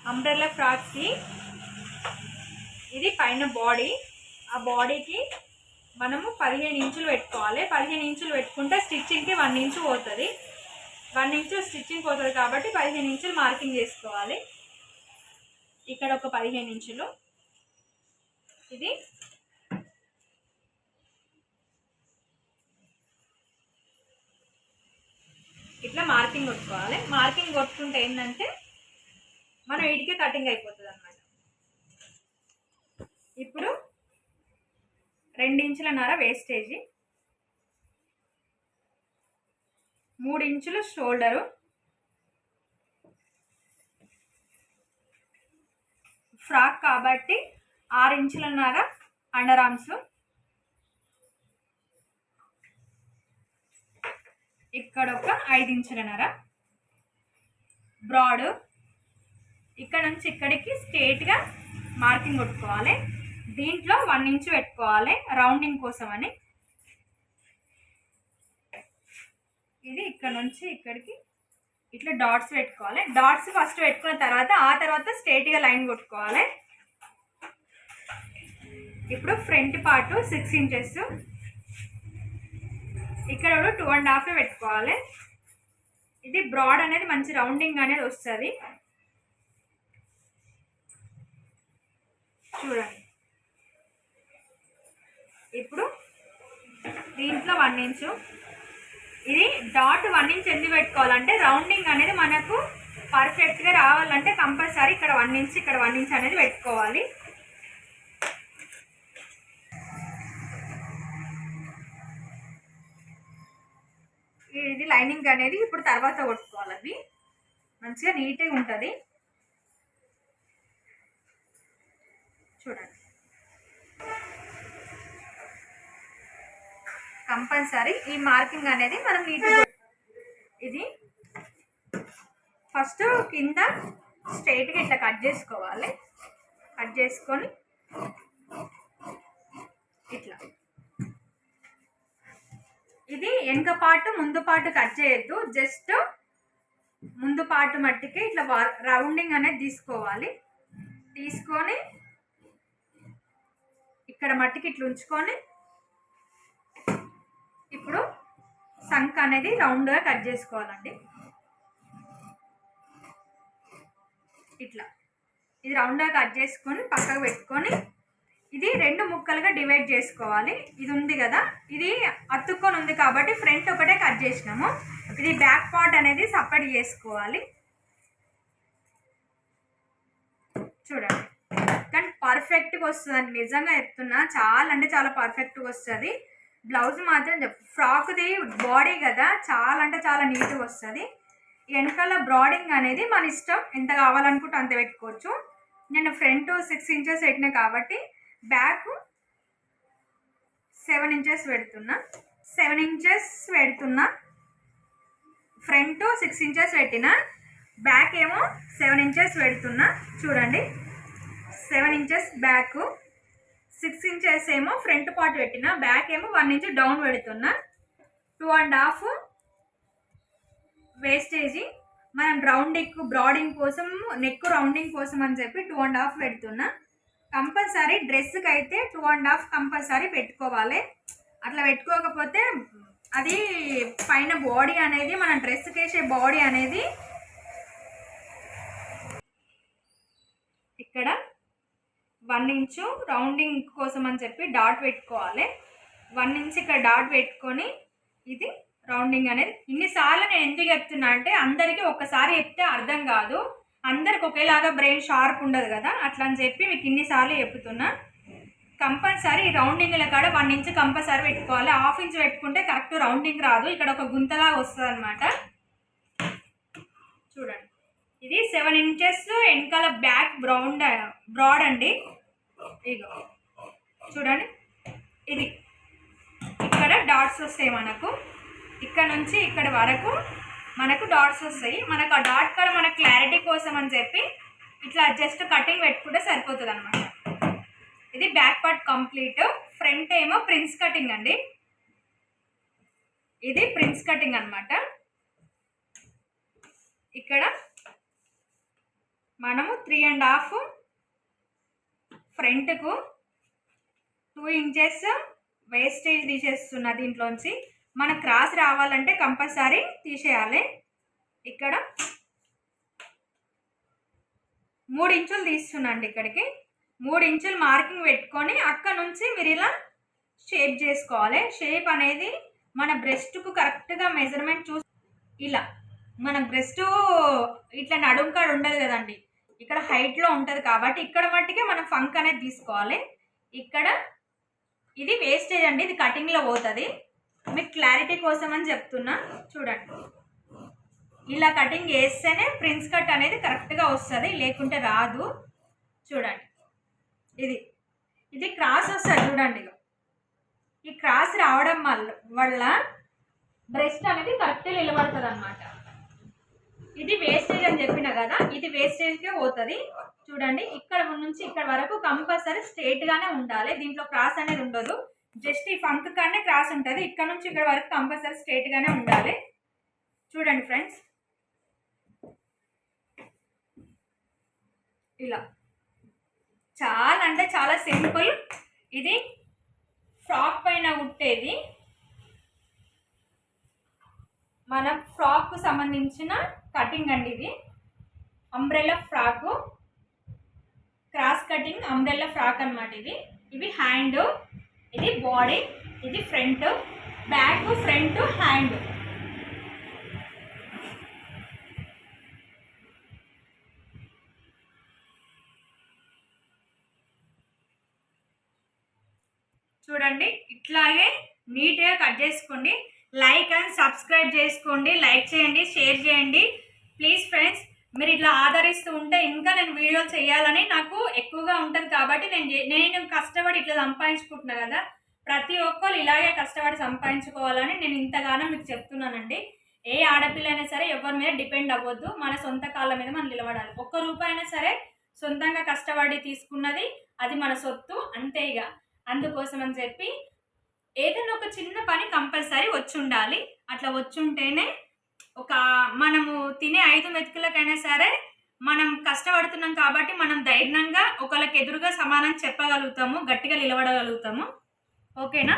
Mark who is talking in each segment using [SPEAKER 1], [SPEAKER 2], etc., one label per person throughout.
[SPEAKER 1] Umbrella ఫ్రాక్కి ఇది పైన body, ఆ బాడీకి మనము 15 ఇంచులు పెట్టుకోవాలి. 15 ఇంచులు పెట్టుకుంటే స్టిచ్చింగ్కి 1 ఇంచు పోతుంది. 1 ఇంచు స్టిచ్చింగ్ పోతుంది కాబట్టి 15 ఇంచులు మార్కింగ్ చేసుకోవాలి. ఇక్కడ ఒక 15 ఇంచులు, ఇది ఇట్లా మార్కింగ్ కొట్టుకోవాలి. మార్కింగ్ కొట్టుకుంటే ఏంటంటే మనం వీటికి కటింగ్ అయిపోతుంది అన్నమాట. ఇప్పుడు 2 ఇంచులన్నర వేస్టేజీ, 3 ఇంచులు షోల్డరు, ఫ్రాక్ కాబట్టి 6 ఇంచులన్నర అండర్ ఆర్మ్స్, ఇక్కడ ఒక 5 ఇంచులన్నర బ్రాడ్, ఇక్కడ నుంచి ఇక్కడికి స్ట్రేట్గా మార్కింగ్ కొట్టుకోవాలి. దీంట్లో 1 ఇంచు పెట్టుకోవాలి రౌండింగ్ కోసం అని. ఇది ఇక్కడ నుంచి ఇక్కడికి ఇట్లా డాట్స్ పెట్టుకోవాలి. డాట్స్ ఫస్ట్ పెట్టుకున్న తర్వాత ఆ తర్వాత స్ట్రేట్గా లైన్ కొట్టుకోవాలి. ఇప్పుడు ఫ్రంట్ పార్ట్ 6 ఇంచెస్, ఇక్కడ 2.5 పెట్టుకోవాలి. ఇది బ్రాడ్ అనేది మంచి రౌండింగ్ అనేది వస్తుంది. చూడండి, ఇప్పుడు దీంట్లో 1 ఇంచు, ఇది డాట్ 1 ఇంచ్ ఎందుకు పెట్టుకోవాలంటే రౌండింగ్ అనేది మనకు పర్ఫెక్ట్గా రావాలంటే కంపల్సరీ ఇక్కడ 1 ఇంచ్ ఇక్కడ 1 ఇంచ్ అనేది పెట్టుకోవాలి. ఇది లైనింగ్ అనేది ఇప్పుడు తర్వాత కొట్టుకోవాలి. అది మంచిగా నీట్గా ఉంటుంది. చూడండి, కంపల్సరీ ఈ మార్కింగ్ అనేది మనం నీట్గా, ఇది ఫస్ట్ కింద స్ట్రైట్గా ఇట్లా కట్ చేసుకోవాలి. కట్ చేసుకొని ఇట్లా, ఇది వెనక పార్ట్ ముందు పార్ట్ కట్ చేయొద్దు, జస్ట్ ముందు పార్ట్ మట్టికి ఇట్లా రౌండింగ్ అనేది తీసుకోవాలి. తీసుకొని ఇక్కడ మట్టికి ఇట్లా ఉంచుకొని ఇప్పుడు సంక్ అనేది రౌండ్గా కట్ చేసుకోవాలండి. ఇట్లా ఇది రౌండ్గా కట్ చేసుకొని పక్కకు పెట్టుకొని ఇది 2 ముక్కలుగా డివైడ్ చేసుకోవాలి. ఇది ఉంది కదా, ఇది అతుక్కొని ఉంది కాబట్టి ఫ్రంట్ ఒకటే కట్ చేసినాము. ఇది బ్యాక్ పార్ట్ అనేది సపరేట్ చేసుకోవాలి. చూడండి, కానీ పర్ఫెక్ట్గా వస్తుందండి, నిజంగా చెప్తున్నా. చాలా అంటే చాలా పర్ఫెక్ట్గా వస్తుంది. బ్లౌజ్ మాత్రం ఫ్రాక్ది బాడీ కదా, చాలా అంటే చాలా నీట్గా వస్తుంది. వెనకాల బ్రాడింగ్ అనేది మన ఇష్టం, ఎంత కావాలనుకుంటే అంత పెట్టుకోవచ్చు. నేను ఫ్రంట్ 6 ఇంచెస్ పెట్టినా కాబట్టి బ్యాక్ 7 ఇంచెస్ పెడుతున్నా. 7 ఇంచెస్ పెడుతున్నా, ఫ్రంట్ 6 ఇంచెస్ పెట్టిన, బ్యాక్ ఏమో 7 ఇంచెస్ పెడుతున్నా. చూడండి, 7 ఇంచెస్ బ్యాక్, 6 ఇంచెస్ ఏమో ఫ్రంట్ పార్ట్ పెట్టిన, బ్యాక్ ఏమో 1 ఇంచ్ డౌన్ పెడుతున్నా. 2.5 వేస్టేజీ, మనం రౌండింగ్ బ్రాడింగ్ కోసం, నెక్ రౌండింగ్ కోసం అని చెప్పి 2.5 పెడుతున్నా. కంపల్సరీ డ్రెస్కి అయితే 2.5 కంపల్సరీ పెట్టుకోవాలి. అట్లా పెట్టుకోకపోతే అది పైన బాడీ అనేది, మన డ్రెస్కి వేసే బాడీ అనేది ఇక్కడ 1 ఇంచు రౌండింగ్ కోసం అని చెప్పి డాట్ పెట్టుకోవాలి. 1 ఇంచ్ ఇక్కడ డాట్ పెట్టుకొని ఇది రౌండింగ్ అనేది. ఇన్నిసార్లు నేను ఎందుకు చెప్తున్నా అంటే అందరికీ ఒక్కసారి చెప్తే అర్థం కాదు, అందరికి ఒకేలాగా బ్రెయిన్ షార్ప్ ఉండదు కదా, అట్లా అని చెప్పి మీకు ఇన్నిసార్లు చెప్తున్నా. కంపల్సరీ రౌండింగ్ల కాడ 1 ఇంచ్ కంపల్సరీ పెట్టుకోవాలి. 1/2 ఇంచ్ పెట్టుకుంటే కరెక్ట్ రౌండింగ్ రాదు, ఇక్కడ ఒక గుంతలాగా వస్తుంది అనమాట. చూడండి, ఇది 7 ఇంచెస్ వెనకాల బ్యాక్ బ్రాడ్ అండి. ఇగో చూడండి, ఇది ఇక్కడ డాట్స్ వస్తాయి మనకు, ఇక్కడ నుంచి ఇక్కడ వరకు మనకు డాట్స్ వస్తాయి. మనకు ఆ డాట్ కాడ మన క్లారిటీ కోసం అని చెప్పి ఇట్లా జస్ట్ కటింగ్ పెట్టుకుంటే సరిపోతుంది అనమాట. ఇది బ్యాక్ పార్ట్ కంప్లీట్. ఫ్రంట్ ఏమో ప్రిన్స్ కటింగ్ అండి, ఇది ప్రిన్స్ కటింగ్ అనమాట. ఇక్కడ మనము 3.5 ఫ్రంట్కు 2 ఇంచెస్ వేస్టేజ్ తీసేస్తున్నా. దీంట్లోంచి మన క్రాస్ రావాలంటే కంపల్సరీ తీసేయాలి. ఇక్కడ 3 ఇంచులు తీస్తున్నాండి. ఇక్కడికి 3 ఇంచులు మార్కింగ్ పెట్టుకొని అక్కడ నుంచి మీరు ఇలా షేప్ చేసుకోవాలి. షేప్ అనేది మన బ్రెస్ట్కు కరెక్ట్గా మెజర్మెంట్ చూసి ఇలా మన బ్రెస్ట్ ఇట్లా నడుంకాడ ఉండదు కదండి, ఇక్కడ హైట్లో ఉంటుంది కాబట్టి ఇక్కడ మట్టికే మనం ఫంక్ అనేది తీసుకోవాలి. ఇక్కడ ఇది వేస్టేజ్ అండి, ఇది కటింగ్లో పోతుంది. మీకు క్లారిటీ కోసం అని చెప్తున్నా. చూడండి, ఇలా కటింగ్ వేస్తేనే ప్రిన్స్ కట్ అనేది కరెక్ట్గా వస్తుంది, లేకుంటే రాదు. చూడండి, ఇది క్రాస్ వస్తుంది. చూడండి, ఈ క్రాస్ రావడం వల్ల బ్రెస్ట్ అనేది కరెక్ట్గా నిలబడుతుంది అన్నమాట. ఇది వేస్టేజ్ అని చెప్పిన కదా, ఇది వేస్టేజ్కే పోతుంది. చూడండి, ఇక్కడ నుంచి ఇక్కడ వరకు కంపల్సరీ స్ట్రైట్గానే ఉండాలి. దీంట్లో క్రాస్ అనేది ఉండదు. జస్ట్ ఈ ఫంక్ కానే క్రాస్ ఉంటుంది. ఇక్కడ నుంచి ఇక్కడ వరకు కంపల్సరీ స్ట్రైట్గానే ఉండాలి. చూడండి ఫ్రెండ్స్, ఇలా చాలా అంటే చాలా సింపుల్. ఇది ఫ్రాక్ పైన కుట్టేది, మన ఫ్రాక్కు సంబంధించిన కటింగ్ అండి. ఇది umbrella frock, cross cutting umbrella frock అన్నమాట. ఇవి హ్యాండ్, ఇది బాడీ, ఇది ఫ్రంట్, బ్యాక్, ఫ్రంట్, హ్యాండ్. చూడండి, ఇట్లాగే నీట్గా కట్ చేసుకోండి. లైక్ అండ్ సబ్స్క్రైబ్ చేసుకోండి, లైక్ చేయండి, షేర్ చేయండి ప్లీజ్ ఫ్రెండ్స్. మీరు ఇట్లా ఆదరిస్తూ ఉంటే ఇంకా నేను వీడియోలు చేయాలని నాకు ఎక్కువగా ఉంటుంది. కాబట్టి నేను కష్టపడి ఇట్లా సంపాదించుకుంటున్నా కదా, ప్రతి ఒక్కరు ఇలాగే కష్టపడి సంపాదించుకోవాలని నేను ఇంతగానో మీకు చెప్తున్నానండి. ఏ ఆడపిల్ల అయినా సరే ఎవరి మీద డిపెండ్ అవ్వద్దు, మన సొంత కాళ్ళ మీద మనం నిలబడాలి. 1 రూపాయి అయినా సరే సొంతంగా కష్టపడి తీసుకున్నది అది మన సొత్తు, అంతే. ఇక అందుకోసం అని చెప్పి ఏదైనా ఒక చిన్న పని కంపల్సరీ వచ్చి ఉండాలి. అట్లా వచ్చి ఉంటేనే మనము తినే 5 మెతుకులకైనా సరే మనం కష్టపడుతున్నాం కాబట్టి మనం ధైర్యంగా ఒకళ్ళకి ఎదురుగా సమానం చెప్పగలుగుతాము, గట్టిగా నిలబడగలుగుతాము. ఓకేనా?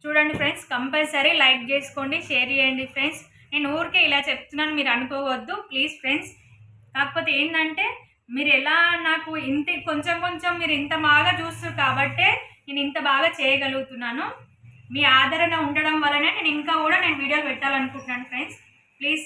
[SPEAKER 1] చూడండి ఫ్రెండ్స్, కంపల్సరీ లైక్ చేసుకోండి, షేర్ చేయండి ఫ్రెండ్స్. నేను ఊరికే ఇలా చెప్తున్నాను మీరు అనుకోవద్దు ప్లీజ్ ఫ్రెండ్స్. కాకపోతే ఏంటంటే మీరు ఎలా నాకు కొంచెం మీరు ఇంత బాగా చూస్తారు కాబట్టే నేను ఇంత బాగా చేయగలుగుతున్నాను. మీ ఆదరణ ఉండడం వల్లనే నేను ఇంకా కూడా వీడియోలు పెట్టాలనుకుంటున్నాను ఫ్రెండ్స్. ప్లీజ్